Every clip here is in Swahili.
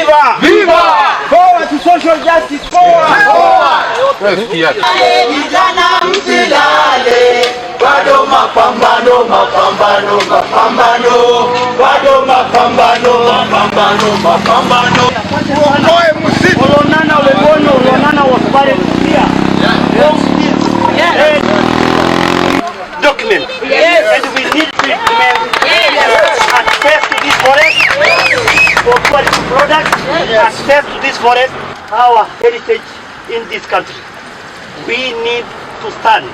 Viva! Viva! Forward to social justice! Forward! Vijana msilale, bado mapambano, mapambano, mapambano, bado mapambano, mapambano, mapambano. Uondoe msitu. Olonana ulebono, Olonana was buried here. Yes. Document. Yes. And we need to implement access to this forest for quality products, access to this forest, our heritage in this country. We need to stand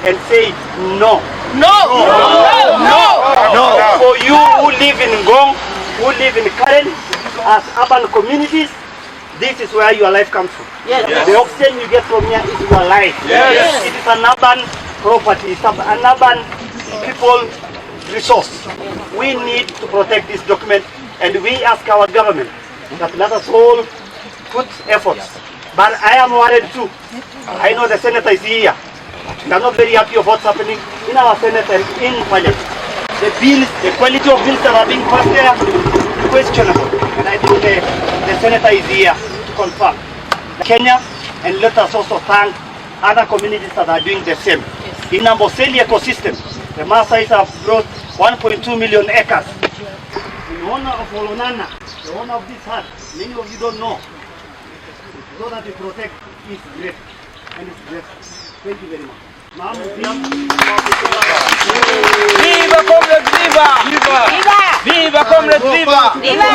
and say no. No! No! No! No! For you who live in Ngong, who live in Karen, as urban communities, this is where your life comes from. Yes. Yes. The oxygen you get from here is your life. Yes. Yes. It is an urban property, it's an urban people resource. We need to protect this document, and we ask our government that let us all put efforts. But I am worried too. I know the senator is here. We are not very happy of what's happening in our Senate and in Parliament. The bills, the quality of bills that are being passed there is questionable. And I think the senator is here to confirm. Kenya, and let us also thank other communities that are doing the same. In Amboseli ecosystem, the Maasais have brought 1.2 million acres. In honor of Olonana, the owner of this land, many of you don't know. So that we protect is great. And it's great. Thank you very much. Viva comrades, viva! Viva! Viva! Viva comrades, viva! Viva!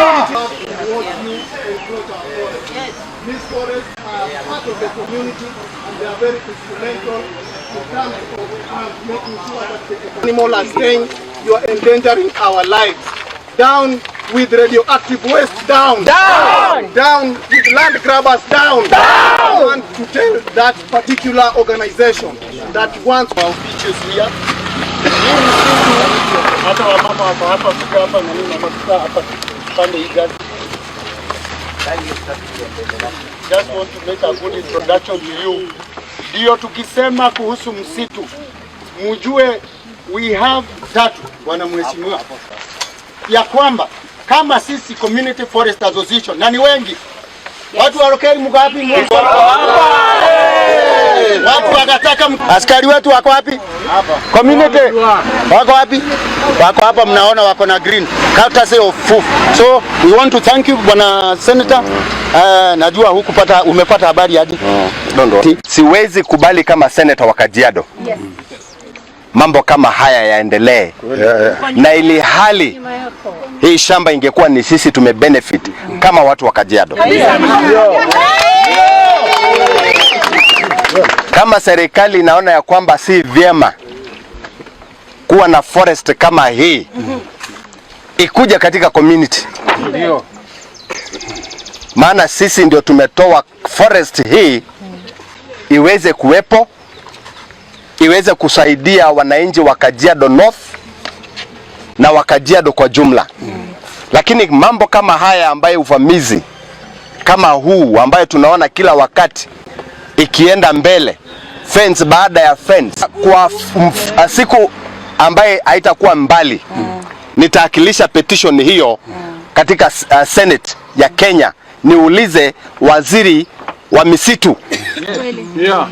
These forests are part of the community and they are very instrumental in terms of making sure that the animals are staying. You are endangering our lives. Down with radioactive waste, down! Down! Down with land grabbers, down! Down! I want to tell that particular organization that wants our features here. Just want to make a good introduction to you. Ndio tukisema kuhusu msitu, mjue we have tatu, bwana mheshimiwa, ya kwamba kama sisi Community Forest Association, na ni wengi, watu warokei mgapi? Watu wakataka, askari wetu wako wapi? Hapa. Community wako wapi? Wako hapa, mnaona wako na green. Courtesy of FUF. So we want to thank you bwana senator. Najua hukupata, umepata habari hadi. Siwezi kubali kama senator wa Kajiado. Yes. Mambo kama haya yaendelee. Na ili hali hii shamba ingekuwa ni sisi tumebenefit kama watu wa Kajiado. Kama serikali inaona ya kwamba si vyema kuwa na forest kama hii ikuja katika community, maana sisi ndio tumetoa forest hii iweze kuwepo, iweze kusaidia wananchi wa Kajiado North na wa Kajiado kwa jumla. Lakini mambo kama haya ambayo uvamizi kama huu ambayo tunaona kila wakati ikienda mbele, fence baada ya fence, kwa siku ambaye haitakuwa mbali nitaakilisha petition hiyo katika Senate ya Kenya, niulize waziri wa misitu,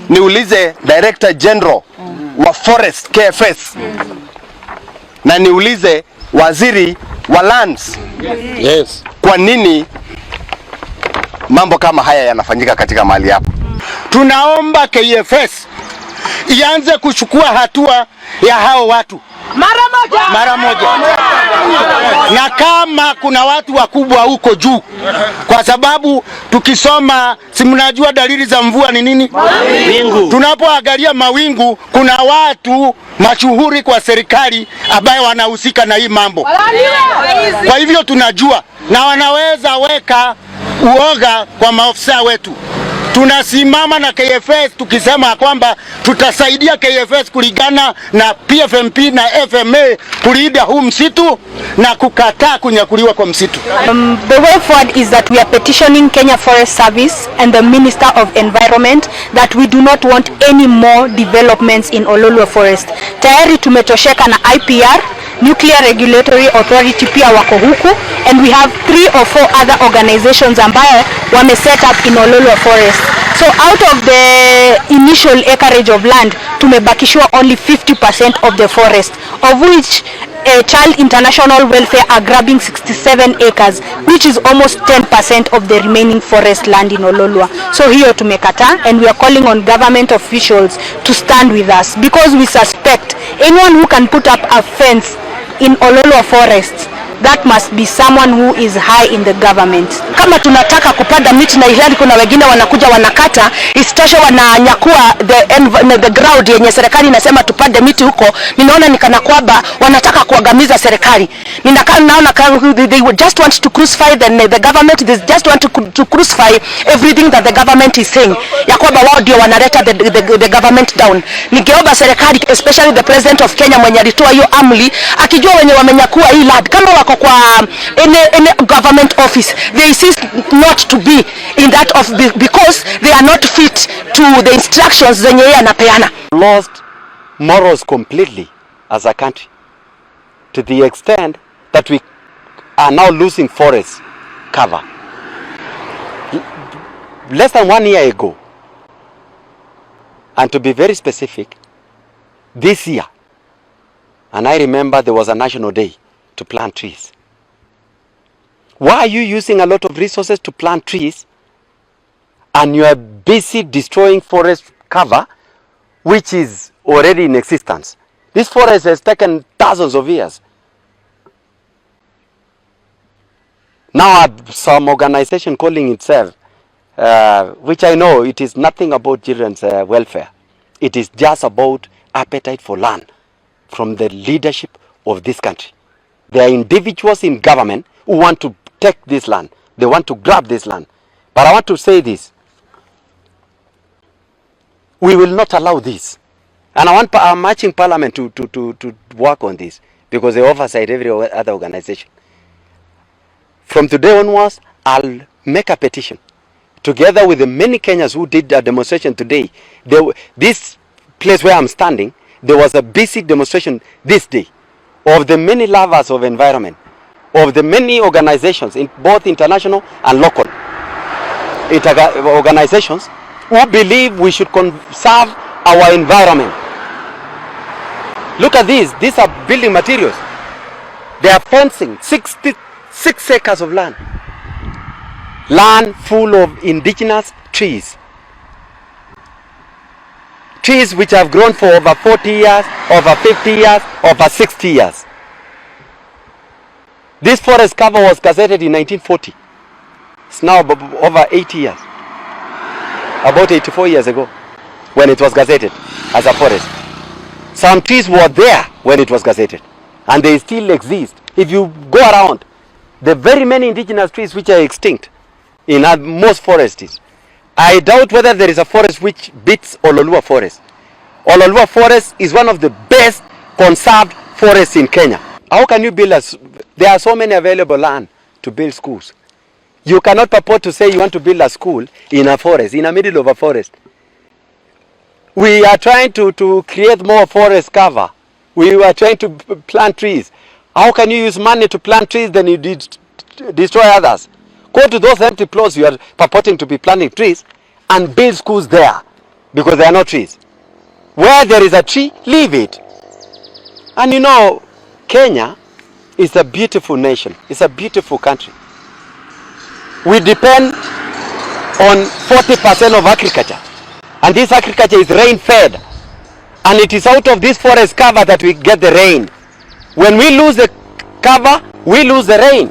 niulize Director General wa Forest KFS, na niulize waziri wa lands. Yes. Kwa nini mambo kama haya yanafanyika katika mahali hapa? Tunaomba KFS ianze kuchukua hatua ya hao watu mara moja. Na kama kuna watu wakubwa huko juu, kwa sababu tukisoma, si mnajua dalili za mvua ni nini? Mawingu. Tunapoangalia mawingu, kuna watu mashuhuri kwa serikali ambaye wanahusika na hii mambo. Kwa hivyo tunajua, na wanaweza weka uoga kwa maofisa wetu. Tunasimama na KFS tukisema kwamba tutasaidia KFS kulingana na PFMP na FMA kulinda huu msitu na kukataa kunyakuliwa kwa msitu. The way forward is that we are petitioning Kenya Forest Service and the Minister of Environment that we do not want any more developments in Oloolua Forest. Tayari tumetosheka na IPR Nuclear Regulatory Authority pia wako huku, and we have 3 or 4 other organizations ambayo wame set up in Oloolua forest. So out of the initial acreage of land, tumebakishwa only 50% of the forest, of which Child International Welfare are grabbing 67 acres, which is almost 10% of the remaining forest land in Oloolua. So hiyo tumekata, and we are calling on government officials to stand with us, because we suspect anyone who can put up a fence in Oloolua forest, that must be someone who is high in the government. Kama tunataka kupanda miti na ilhali kuna wengine wanakuja wanakata, isitoshe wananyakua the ground yenye serikali inasema tupande miti huko, ninaona ni kana kwamba wanataka kuangamiza serikali. Naona they just want to crucify the government, they just want to crucify everything that the government is saying, ya kwamba wao ndio wanaleta the government down. Ningeomba serikali, especially the president of Kenya mwenye alitoa hiyo amri, akijua wenye wamenyakua hii land, kama wako kwa any government office, they insist not to be in that office because they are not fit to the instructions zenye yeye anapeana. Lost morals completely as a country, to the extent that we are now losing forest cover. Less than 1 year ago, and to be very specific, this year, and I remember there was a national day to plant trees. Why are you using a lot of resources to plant trees and you are busy destroying forest cover which is already in existence? This forest has taken thousands of years. Now some organization calling itself, which I know it is nothing about children's welfare. It is just about appetite for land from the leadership of this country. There are individuals in government who want to take this land. They want to grab this land. But I want to say this. We will not allow this. And I'm urging Parliament to work on this, because they oversight every other organization. From today onwards, I'll make a petition together with the many Kenyans who did a demonstration today. This place where I'm standing, there was a basic demonstration this day of the many lovers of environment, of the many organizations, both international and local organizations, who believe we should conserve our environment. Look at these. These are building materials. They are fencing 66 acres of land. Land full of indigenous trees. Trees which have grown for over 40 years, over 50 years, over 60 years. This forest cover was gazetted in 1940. It's now over 80 years. About 84 years ago, when it was gazetted as a forest. Some trees were there when it was gazetted, and they still exist. If you go around, the very many indigenous trees which are extinct in most forests, I doubt whether there is a forest which beats Oloolua forest. Oloolua forest is one of the best conserved forests in Kenya. How can you build there are so many available land to build schools. You cannot purport to say you want to build a school in a forest, in the middle of a forest. We are trying to create more forest cover. We are trying to plant trees. How can you use money to plant trees then you destroy others? Go to those empty plots you are purporting to be planting trees and build schools there, because there are no trees. Where there is a tree, leave it. And you know, Kenya is a beautiful nation. It's a beautiful country. We depend on 40% of agriculture. And this agriculture is rain fed. And it is out of this forest cover that we get the rain. When we lose the cover, we lose the rain.